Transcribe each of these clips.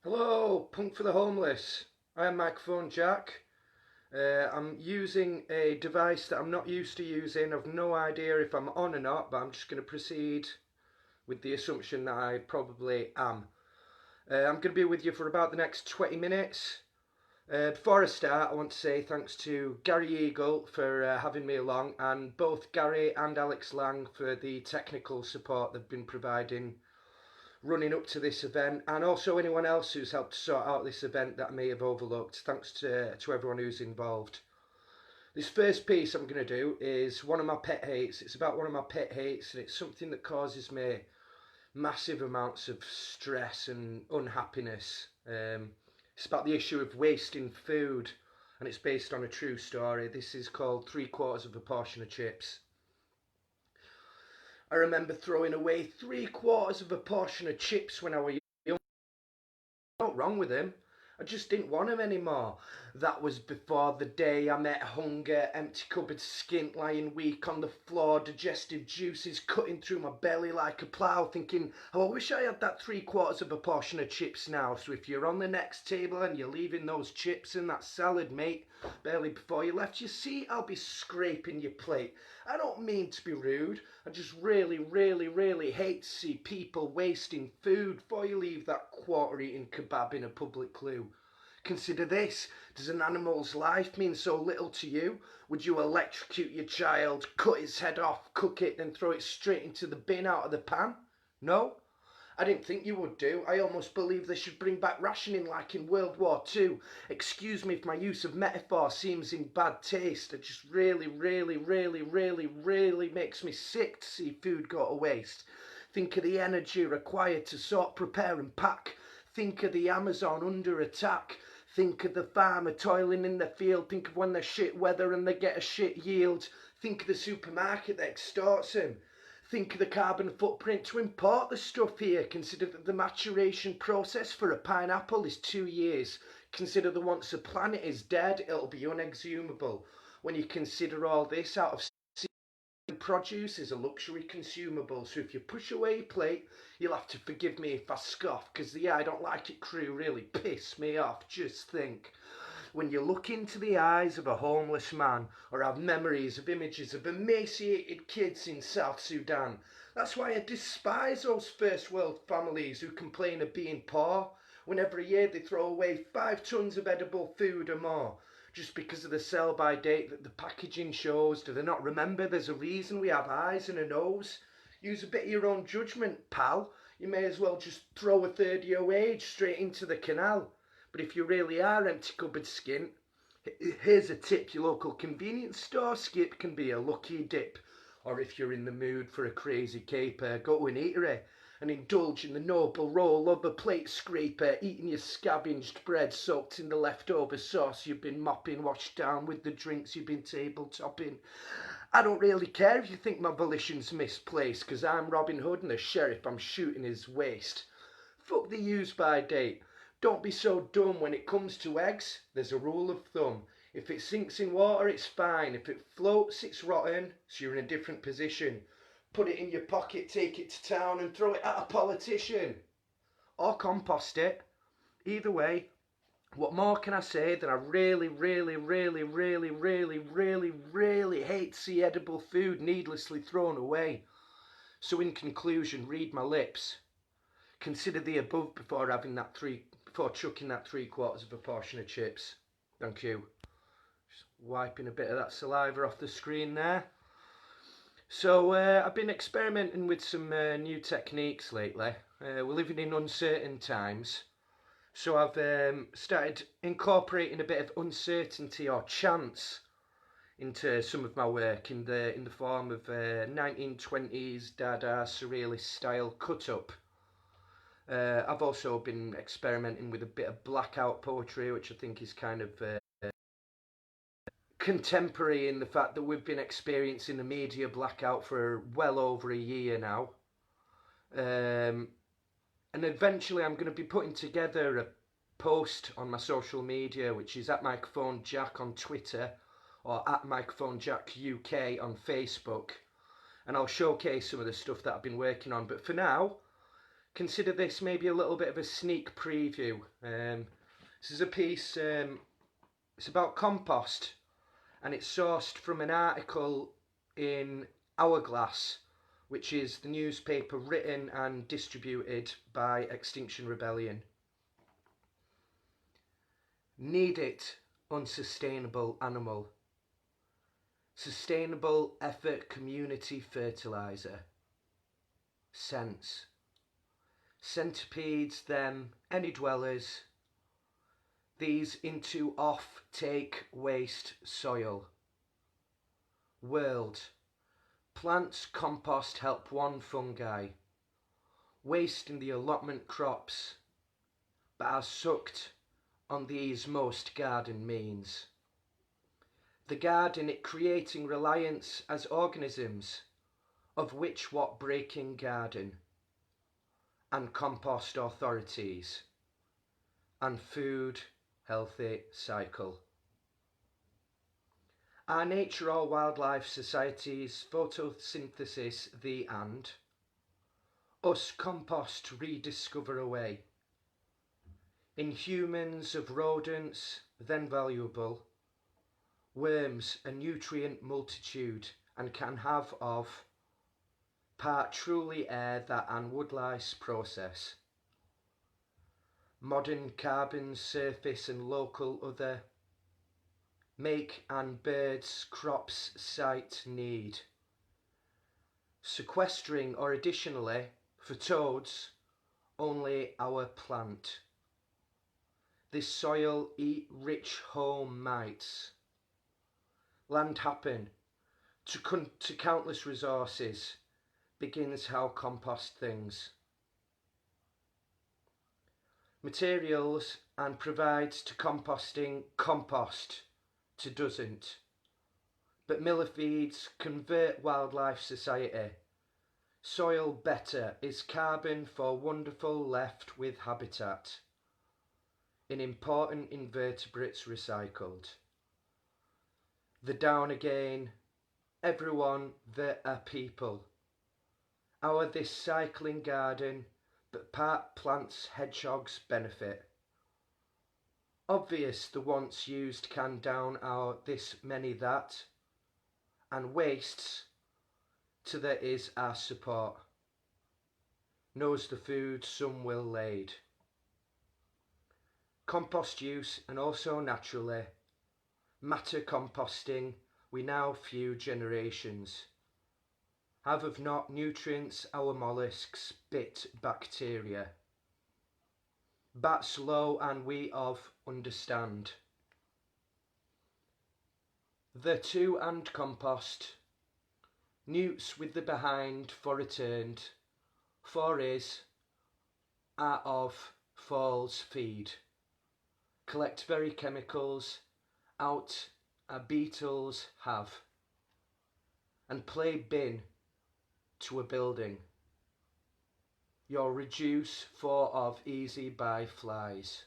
Hello, Punk for the Homeless. I am Microphone Jack. I'm using a device that I'm not used to using. I've no idea if I'm on or not, but I'm just going to proceed with the assumption that I probably am. I'm going to be with you for about the next 20 minutes. Before I start, I want to say thanks to Gary Eagle for having me along, and both Gary and Alex Lang for the technical support they've been providing running up to this event, and also anyone else who's helped sort out this event that I may have overlooked. Thanks to everyone who's involved. This first piece I'm going to do is one of my pet hates. It's about one of my pet hates, and it's something that causes me massive amounts of stress and unhappiness. It's about the issue of wasting food, and it's based on a true story. This is called 3/4 of a portion of chips. I remember throwing away 3/4 of a portion of chips when I was young. Not wrong with him. I just didn't want him anymore. That was before the day I met hunger, empty cupboard skint lying weak on the floor, digestive juices cutting through my belly like a plough, thinking, oh, I wish I had that 3/4 of a portion of chips now. So if you're on the next table and you're leaving those chips and that salad, mate, barely before you left your seat, I'll be scraping your plate. I don't mean to be rude. I just really hate to see people wasting food before you leave that quarter-eaten kebab in a public loo. Consider this. Does an animal's life mean so little to you? Would you electrocute your child, cut its head off, cook it, then throw it straight into the bin out of the pan? No? I didn't think you would do. I almost believe they should bring back rationing like in World War II. Excuse me if my use of metaphor seems in bad taste. It just really makes me sick to see food go to waste. Think of the energy required to sort, prepare and pack. Think of the Amazon under attack. Think of the farmer toiling in the field. Think of when there's shit weather and they get a shit yield. Think of the supermarket that extorts him. Think of the carbon footprint to import the stuff here. Consider that the maturation process for a pineapple is 2 years. Consider that once the planet is dead, it'll be unexhumable. When you consider all this, out of produce is a luxury consumable, so if you push away your plate, you'll have to forgive me if I scoff, because the I don't like it crew really piss me off. Just think. When you look into the eyes of a homeless man or have memories of images of emaciated kids in South Sudan. That's why I despise those first world families who complain of being poor when every year they throw away 5 tons of edible food or more just because of the sell by date that the packaging shows. Do they not remember there's a reason we have eyes and a nose? Use a bit of your own judgment, pal. You may as well just throw a third of your wage straight into the canal. But if you really are empty cupboard skint, here's a tip. Your local convenience store skip can be a lucky dip. Or if you're in the mood for a crazy caper, go to an eatery and indulge in the noble role of a plate scraper, eating your scavenged bread soaked in the leftover sauce you've been mopping, washed down with the drinks you've been table topping. I don't really care if you think my volition's misplaced, 'cause I'm Robin Hood and the sheriff I'm shooting his waist. Fuck the use by date. Don't be so dumb. When it comes to eggs, there's a rule of thumb. If it sinks in water, it's fine. If it floats, it's rotten, so you're in a different position. Put it in your pocket, take it to town and throw it at a politician. Or compost it. Either way, what more can I say that I really hate to see edible food needlessly thrown away. So in conclusion, read my lips. Consider the above before chucking that 3/4 of a portion of chips. Thank you. Just wiping a bit of that saliva off the screen there. So I've been experimenting with some new techniques lately. We're living in uncertain times. So I've started incorporating a bit of uncertainty or chance into some of my work in the form of 1920s Dada surrealist style cut-up. I've also been experimenting with a bit of blackout poetry, which I think is kind of contemporary in the fact that we've been experiencing a media blackout for well over a year now. And eventually I'm going to be putting together a post on my social media, which is at Microphone Jack on Twitter or at Microphone Jack UK on Facebook. And I'll showcase some of the stuff that I've been working on. But for now, consider this maybe a little bit of a sneak preview. This is a piece, it's about compost, and it's sourced from an article in Hourglass, which is the newspaper written and distributed by Extinction Rebellion. Need it, unsustainable animal. Sustainable effort community fertiliser. Sense. Centipedes, them, any dwellers. These into off-take waste soil. World. Plants compost help one fungi. Waste in the allotment crops, but are sucked on these most garden means. The garden it creating reliance as organisms, of which what breaking garden, and compost authorities, and food healthy cycle. Our nature or wildlife societies photosynthesis the and, us compost rediscover away. In humans of rodents then valuable, worms a nutrient multitude and can have of part truly air that and woodlice process. Modern carbon surface and local other make and birds crops site need. Sequestering or additionally for toads only our plant. This soil eat rich home mites. Land happen to countless resources begins how compost things. Materials and provides to composting compost to doesn't. But millifeeds convert wildlife society. Soil better is carbon for wonderful left with habitat. In important invertebrates recycled. The down again, everyone the a people. Our this cycling garden, but part plants hedgehogs benefit. Obvious the once used can down our this many that, and wastes to there is our support. Knows the food some will laid. Compost use and also naturally, matter composting we now few generations. Have of not nutrients our mollusks bit bacteria. Bats low and we of understand. The to and compost, newts with the behind for returned, for is, are of, falls feed. Collect very chemicals, out a beetles have, and play bin to a building. Your reduce for of easy by flies.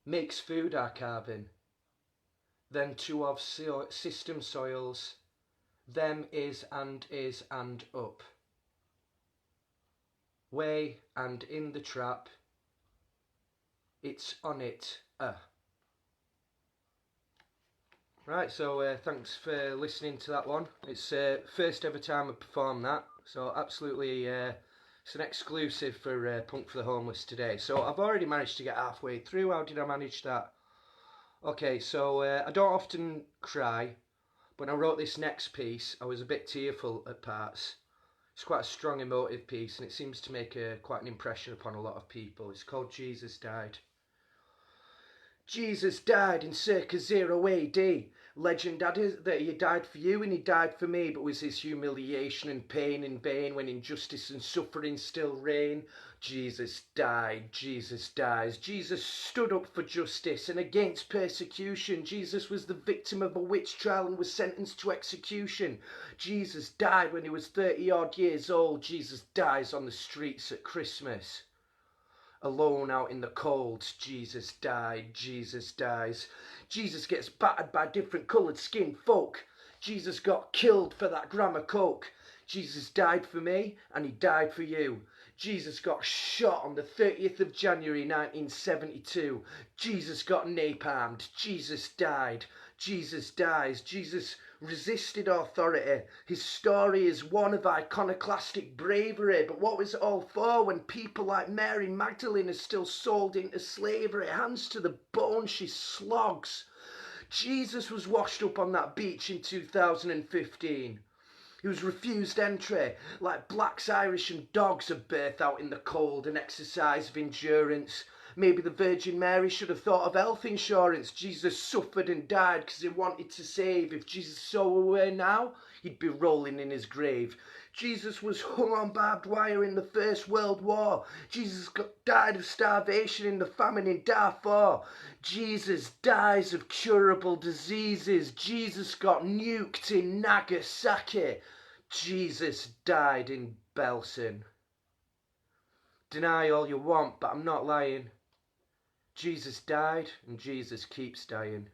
Makes food our carbon, then two of system soils, them is and up. Way and in the trap, it's on it, Right, so thanks for listening to that one. It's first ever time I performed that, so absolutely it's an exclusive for Punk for the Homeless today. So I've already managed to get halfway through. How did I manage that? Okay, so I don't often cry. When I wrote this next piece, I was a bit tearful at parts. It's quite a strong emotive piece, and it seems to make quite an impression upon a lot of people. It's called Jesus Died. Jesus died in circa 0 AD. Legend had it that he died for you and he died for me, but was his humiliation and pain in vain when injustice and suffering still reign? Jesus died, Jesus dies. Jesus stood up for justice and against persecution. Jesus was the victim of a witch trial and was sentenced to execution. Jesus died when he was 30 odd years old. Jesus dies on the streets at Christmas. Alone out in the cold, Jesus died, Jesus dies. Jesus gets battered by different coloured skinned folk. Jesus got killed for that gram of coke. Jesus died for me and he died for you. Jesus got shot on the 30th of January 1972. Jesus got napalmed. Jesus died. Jesus dies. Jesus resisted authority. His story is one of iconoclastic bravery. But what was it all for when people like Mary Magdalene are still sold into slavery? Hands to the bone, she slogs. Jesus was washed up on that beach in 2015. He was refused entry, like blacks, Irish and dogs are birthed out in the cold, an exercise of endurance. Maybe the Virgin Mary should have thought of health insurance. Jesus suffered and died because he wanted to save. If Jesus saw away now, he'd be rolling in his grave. Jesus was hung on barbed wire in the First World War. Jesus died of starvation in the famine in Darfur. Jesus dies of curable diseases. Jesus got nuked in Nagasaki. Jesus died in Belsen. Deny all you want, but I'm not lying. Jesus died and Jesus keeps dying.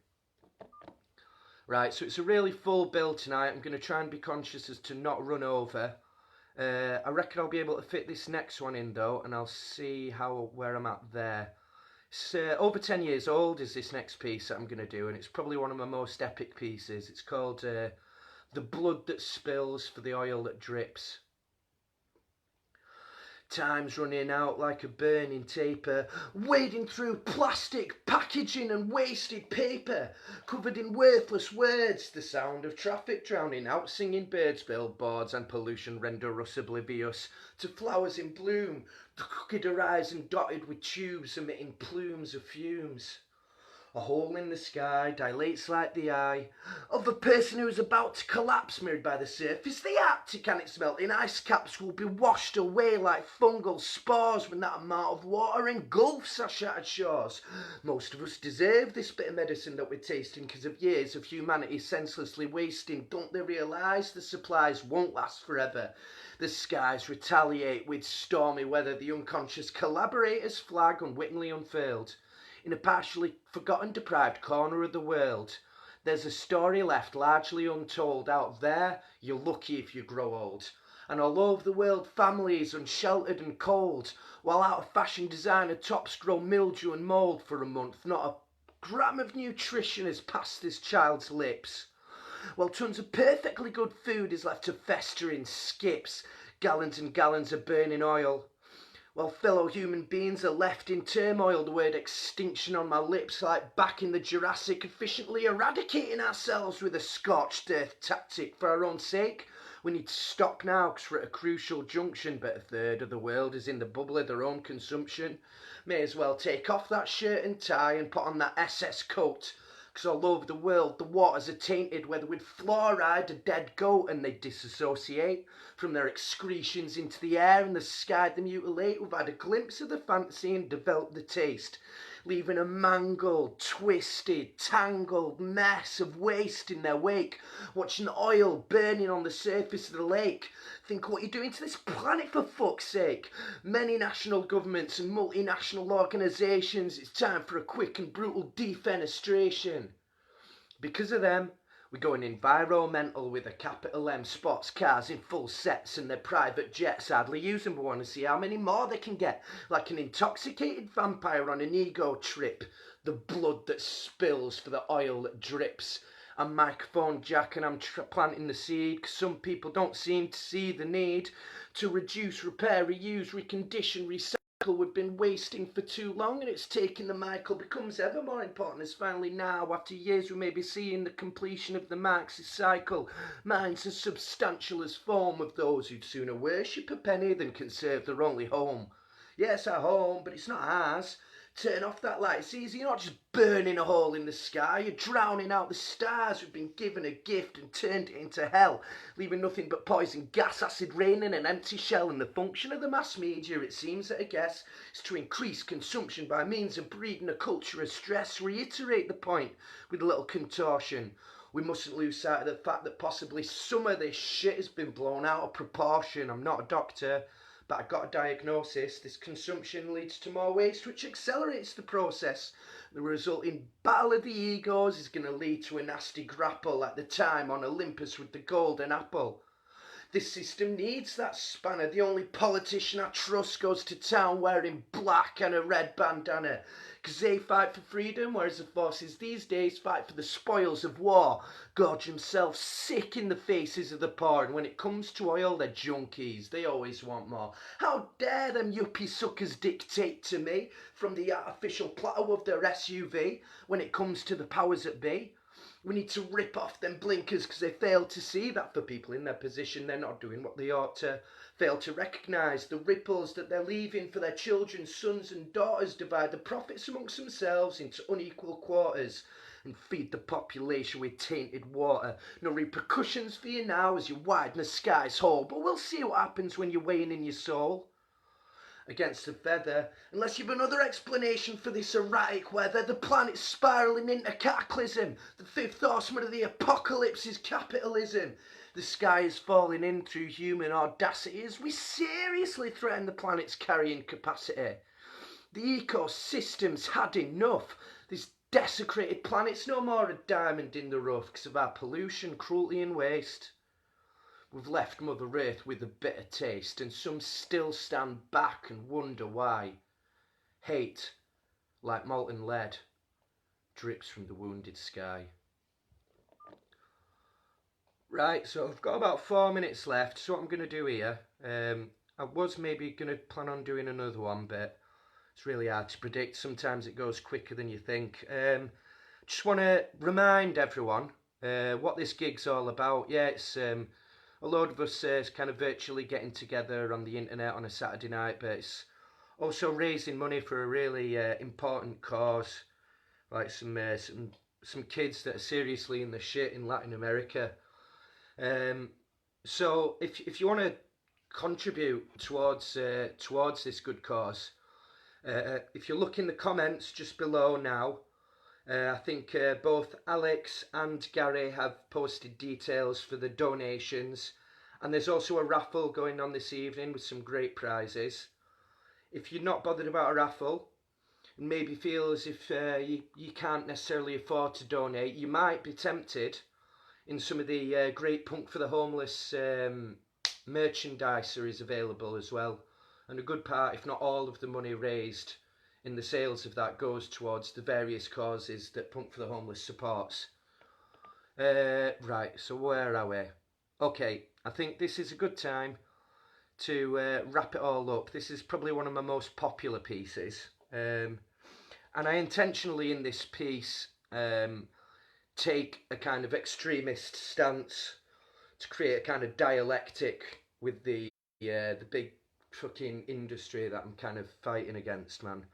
Right, so it's a really full build tonight. I'm going to try and be conscious as to not run over. I reckon I'll be able to fit this next one in though, and I'll see where I'm at there. It's over 10 years old is this next piece that I'm going to do, and it's probably one of my most epic pieces. It's called The Blood That Spills for the Oil That Drips. Time's running out like a burning taper, wading through plastic packaging and wasted paper, covered in worthless words. The sound of traffic drowning out, singing birds, billboards and pollution render us oblivious to flowers in bloom, the crooked horizon dotted with tubes emitting plumes of fumes. A hole in the sky dilates like the eye of a person who is about to collapse, mirrored by the surface. The Arctic and its melting ice caps will be washed away like fungal spores when that amount of water engulfs our shattered shores. Most of us deserve this bit of medicine that we're tasting because of years of humanity senselessly wasting. Don't they realise the supplies won't last forever? The skies retaliate with stormy weather. The unconscious collaborators' flag unwittingly unfurled. In a partially forgotten, deprived corner of the world, there's a story left largely untold. Out there, you're lucky if you grow old. And all over the world, families unsheltered and cold, while out of fashion designer tops grow mildew and mould for a month. Not a gram of nutrition has passed this child's lips. While tons of perfectly good food is left to fester in skips, gallons and gallons of burning oil. While fellow human beings are left in turmoil, the word extinction on my lips like back in the Jurassic, efficiently eradicating ourselves with a scorched earth tactic for our own sake. We need to stop now because we're at a crucial junction, but a third of the world is in the bubble of their own consumption. May as well take off that shirt and tie and put on that SS coat, because all over the world the waters are tainted, whether with fluoride, a dead goat, and they disassociate from their excretions into the air and the sky they mutilate. We've had a glimpse of the fantasy and developed the taste, leaving a mangled, twisted, tangled mess of waste in their wake, watching the oil burning on the surface of the lake. Think what you're doing to this planet, for fuck's sake. Many national governments and multinational organisations, it's time for a quick and brutal defenestration. Because of them, we're going environmental with a capital M. Sports cars in full sets and their private jets hardly use them. We want to see how many more they can get, like an intoxicated vampire on an ego trip. The blood that spills for the oil that drips. I'm microphone Jack and I'm planting the seed, 'cause some people don't seem to see the need to reduce, repair, reuse, recondition, recycle. We've been wasting for too long, and it's taking the Michael becomes ever more important as finally now, after years, we may be seeing the completion of the Marxist cycle. Mine's as substantial as form of those who'd sooner worship a penny than conserve their only home. Yes, our home, but it's not ours. Turn off that light. It's easy. You're not just burning a hole in the sky. You're drowning out the stars. We've been given a gift and turned it into hell, leaving nothing but poison gas, acid rain and an empty shell. And the function of the mass media, it seems at a guess, is to increase consumption by means of breeding a culture of stress. Reiterate the point with a little contortion. We mustn't lose sight of the fact that possibly some of this shit has been blown out of proportion. I'm not a doctor, but I got a diagnosis. This consumption leads to more waste, which accelerates the process. The resulting battle of the egos is going to lead to a nasty grapple, like the time on Olympus with the golden apple. This system needs that spanner. The only politician I trust goes to town wearing black and a red bandana, because they fight for freedom, whereas the forces these days fight for the spoils of war, gorge themselves sick in the faces of the poor, and when it comes to oil, they're junkies. They always want more. How dare them yuppie suckers dictate to me from the artificial plateau of their SUV when it comes to the powers that be? We need to rip off them blinkers because they fail to see that for people in their position they're not doing what they ought to. Fail to recognise the ripples that they're leaving for their children's sons and daughters, divide the profits amongst themselves into unequal quarters and feed the population with tainted water. No repercussions for you now as you widen the sky's hole, but we'll see what happens when you're weighing in your soul against a feather, unless you've another explanation for this erratic weather. The planet's spiralling into cataclysm. The fifth horseman of the apocalypse is capitalism. The sky is falling in through human audacity as we seriously threaten the planet's carrying capacity. The ecosystem's had enough. This desecrated planet's no more a diamond in the rough because of our pollution, cruelty and waste. We've left Mother Earth with a bitter taste, and some still stand back and wonder why. Hate, like molten lead, drips from the wounded sky. Right, so I've got about 4 minutes left, so what I'm going to do here, I was maybe going to plan on doing another one, but it's really hard to predict. Sometimes it goes quicker than you think. Just want to remind everyone what this gig's all about. Yeah, it's a load of us kind of virtually getting together on the internet on a Saturday night, but it's also raising money for a really important cause, like some kids that are seriously in the shit in Latin America. So if you want to contribute towards this good cause, if you look in the comments just below now, I think both Alex and Gary have posted details for the donations, and there's also a raffle going on this evening with some great prizes. If you're not bothered about a raffle and maybe feel as if you can't necessarily afford to donate, you might be tempted in some of the great Punk for the Homeless merchandise is available as well, and a good part, if not all, of the money raised in the sales of that goes towards the various causes that Punk for the Homeless supports. Right, so where are we? Okay, I think this is a good time to wrap it all up. This is probably one of my most popular pieces, and I intentionally in this piece take a kind of extremist stance to create a kind of dialectic with the big fucking industry that I'm kind of fighting against, man.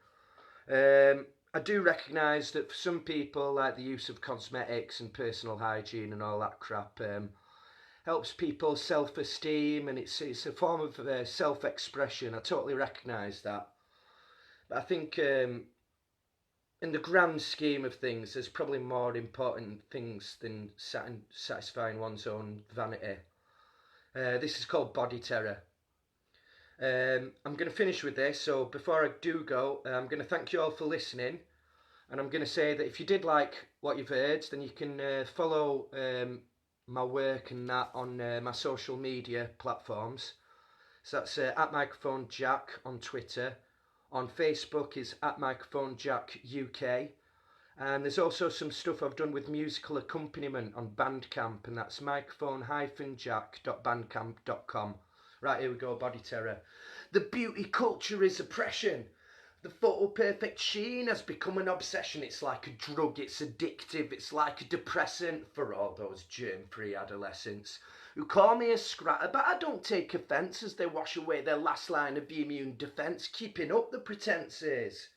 I do recognise that for some people, like the use of cosmetics and personal hygiene and all that crap helps people's self-esteem, and it's a form of self-expression. I totally recognise that. But I think in the grand scheme of things, there's probably more important things than satisfying one's own vanity. This is called Body Terror. I'm going to finish with this, so before I do go, I'm going to thank you all for listening, and I'm going to say that if you did like what you've heard, then you can follow my work and that on my social media platforms. So that's at Microphone Jack on Twitter. On Facebook is at Microphone Jack UK, and there's also some stuff I've done with musical accompaniment on Bandcamp, and that's microphone-jack.bandcamp.com. Right, here we go, Body Terror. The beauty culture is oppression. The photo perfect sheen has become an obsession. It's like a drug, it's addictive, it's like a depressant for all those germ-free adolescents who call me a scratter, but I don't take offence as they wash away their last line of the immune defence, keeping up the pretences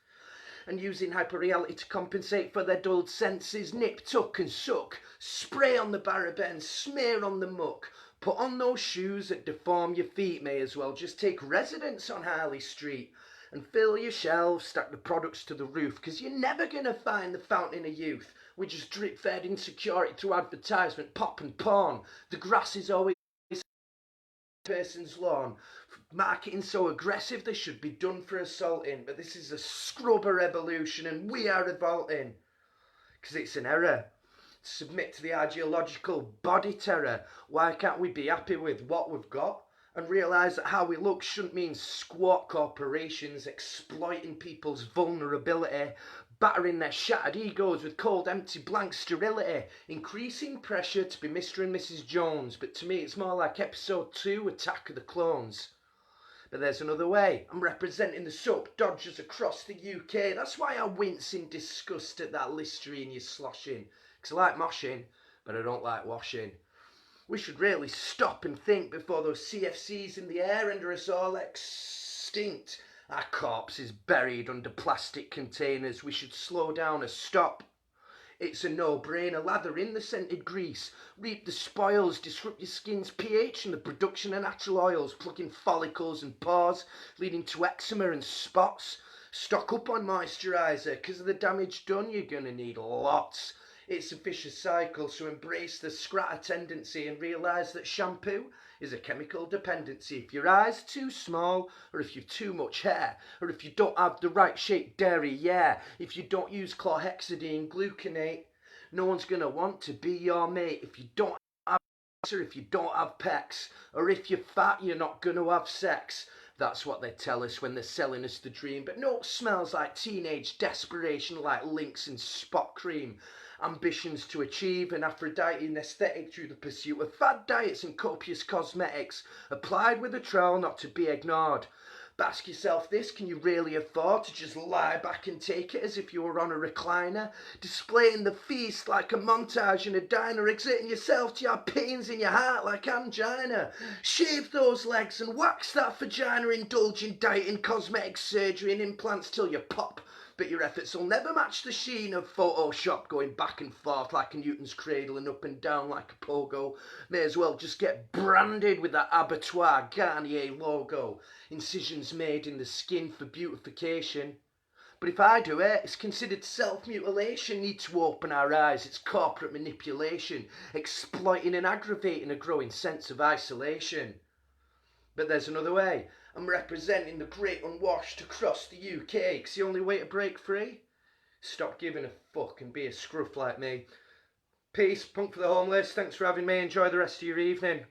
and using hyperreality to compensate for their dulled senses. Nip, tuck and suck, spray on the barabens, smear on the muck. Put on those shoes that deform your feet, may as well just take residence on Harley Street and fill your shelves, stack the products to the roof, because you're never going to find the fountain of youth. We just drip-fed insecurity through advertisement, pop and porn. The grass is always a person's lawn. Marketing so aggressive they should be done for assaulting, but this is a scrubber revolution and we are revolting, because it's an error. submit to the ideological body terror. Why can't we be happy with what we've got and realise that how we look shouldn't mean squat corporations exploiting people's vulnerability, battering their shattered egos with cold, empty, blank sterility, increasing pressure to be Mr. and Mrs. Jones. But to me, it's more like episode 2, Attack of the Clones. But there's another way. I'm representing the soap dodgers across the UK. That's why I wince in disgust at that Listerine you're sloshing. Because I like moshing, but I don't like washing. We should really stop and think before those CFCs in the air render us all extinct. Our corpses buried under plastic containers. We should slow down and stop. It's a no-brainer. Lather in the scented grease, reap the spoils, disrupt your skin's pH and the production of natural oils, plugging follicles and pores, leading to eczema and spots. Stock up on moisturiser, because of the damage done you're going to need lots. It's a vicious cycle, so embrace the scratter tendency and realise that shampoo is a chemical dependency. If your eye's too small, or if you've too much hair, or if you don't have the right shaped dairy, if you don't use chlorhexidine gluconate, no one's going to want to be your mate. If you don't have cancer, if you don't have pecs, or if you're fat, you're not going to have sex. That's what they tell us when they're selling us the dream. But no, it smells like teenage desperation, like Lynx and spot cream. Ambitions to achieve an Aphrodite aesthetic through the pursuit of fad diets and copious cosmetics, applied with a trowel not to be ignored. But ask yourself this, can you really afford to just lie back and take it as if you were on a recliner, displaying the feast like a montage in a diner, exerting yourself to your pains in your heart like angina? Shave those legs and wax that vagina, indulge in diet and cosmetic surgery and implants till you pop. But your efforts will never match the sheen of Photoshop, going back and forth like a Newton's cradle and up and down like a pogo. May as well just get branded with that abattoir Garnier logo. Incisions made in the skin for beautification. But if I do it, it's considered self-mutilation. Need to open our eyes. It's corporate manipulation, exploiting and aggravating a growing sense of isolation. But there's another way. I'm representing the great unwashed across the UK, because the only way to break free, stop giving a fuck and be a scruff like me. Peace, punk for the homeless. Thanks for having me. Enjoy the rest of your evening.